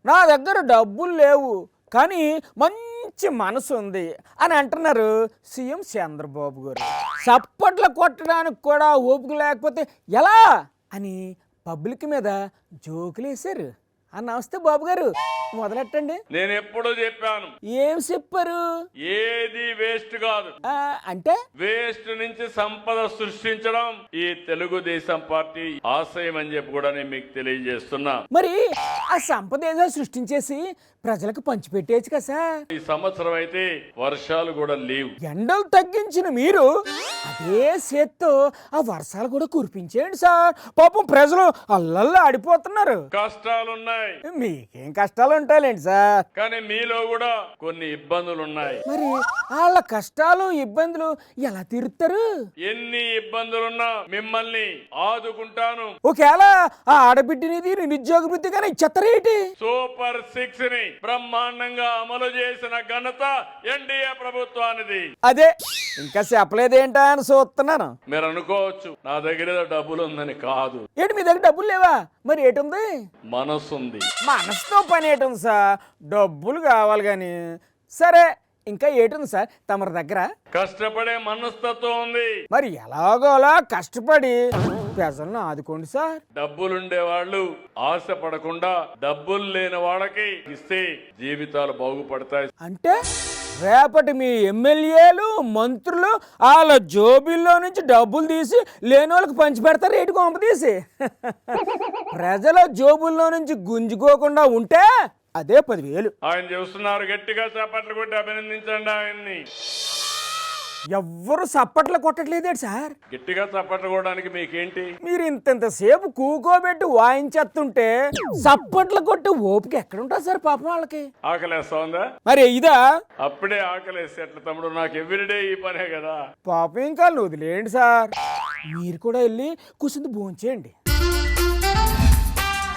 నా దగ్గర డబ్బులు లేవు కానీ మంచి మనసు ఉంది అని అంటున్నారు సీఎం చంద్రబాబు గారు. చప్పట్లు కొట్టడానికి కూడా ఓపిక లేకపోతే ఎలా అని పబ్లిక్ మీద జోకులు వేశారు. నమస్తే బాబు గారు, మొదలెట్టండి. నేను ఎప్పుడూ చెప్పాను, ఏం చెప్పారు? ఏది వేస్ట్ కాదు. అంటే వేస్ట్ నుంచి సంపద సృష్టించడం ఈ తెలుగుదేశం పార్టీ ఆశయం అని చెప్పి కూడా నేను మీకు తెలియజేస్తున్నా. మరి ఆ సంపద ఏదో సృష్టించేసి ప్రజలకు పంచిపెట్టేచ్చు కదా సార్. ఈ సంవత్సరం అయితే వర్షాలు కూడా లేవు. ఎండలు తగ్గించిన మీరు అదే చేత్తో ఆ వర్షాలు కూడా కురిపించేయండి సార్. పాపం ప్రజలు అల్లల్లో ఆడిపోతున్నారు. కష్టాలున్నాయి. మీకేం కష్టాలు ఉంటాయిలేండి సార్, కానీ మీలో కూడా కొన్ని ఇబ్బందులు ఉన్నాయి. మరి వాళ్ళ కష్టాలు ఇబ్బందులు ఎలా తీరుతారు? ఎన్ని ఇబ్బందులున్నా మిమ్మల్ని ఆదుకుంటాను. ఒకవేళ ఆ ఆడబిడ్డనిది నిరుద్యోగ వృత్తిగానే ఇచ్చేస్తారేంటి? సూపర్ 6 ని బ్రహ్మాండంగా అమలు చేసిన ఘనత ఎన్డీఏ ప్రభుత్వానిది. అదే ఇంకా చెప్పలేదేంటా అని చూస్తున్నాను. మీరు అనుకోవచ్చు నా దగ్గర ఏదో డబ్బులు ఉందని. కాదు. ఏంటి మీ దగ్గర డబ్బులు లేవా? మరి ఏటుంది? మనసుంది. మనసుతో పని ఏటుంది సార్, డబ్బులు కావాలి కానీ. సరే ఇంకా ఏటుంది సార్ తమరి దగ్గర? కష్టపడే మనస్తత్వం ఉంది. మరి ఎలాగోలా కష్టపడి ప్రజలను ఆదుకోండి సార్. డబ్బులుండే వాళ్ళు ఆశపడకుండా డబ్బులు లేని వాళ్ళకి ఇస్తే జీవితాలు బాగుపడతాయి. అంటే రేపటి మీ ఎమ్మెల్యేలు మంత్రులు వాళ్ళ జోబీల్లో నుంచి డబ్బులు తీసి లేని వాళ్ళకి పంచి పెడతారు ఏటి కొంప తీసి. ప్రజల జోబుల్లో నుంచి గుంజుకోకుండా ఉంటే అదే 10,000. ఆయన చూస్తున్నారు, గట్టిగా చప్పట్లు కొట్టి అభినందించండి ఆయన్ని. ఎవ్వరు చప్పట్లు కొట్టట్లేదేంటి సార్? గట్టిగా చప్పట్లు కొట్టడానికి మీకేంటి? మీరు ఇంతసేపు కూకోబెట్టి వాయించేస్తుంటే చప్పట్లు కొట్టి ఓపిక ఎక్కడుంటా సార్ పాపం వాళ్ళకి? ఆకలేస్తుందా? మరి ఇదా? అప్పుడే ఆకలేస్తే ఎట్లా తమ్ముడు? నాకు ఎవ్రీడే ఈ పనే కదా. పాపం ఇంకా వదిలేయండి సార్, మీరు కూడా వెళ్ళి కూర్చుంది భోంచేయండి.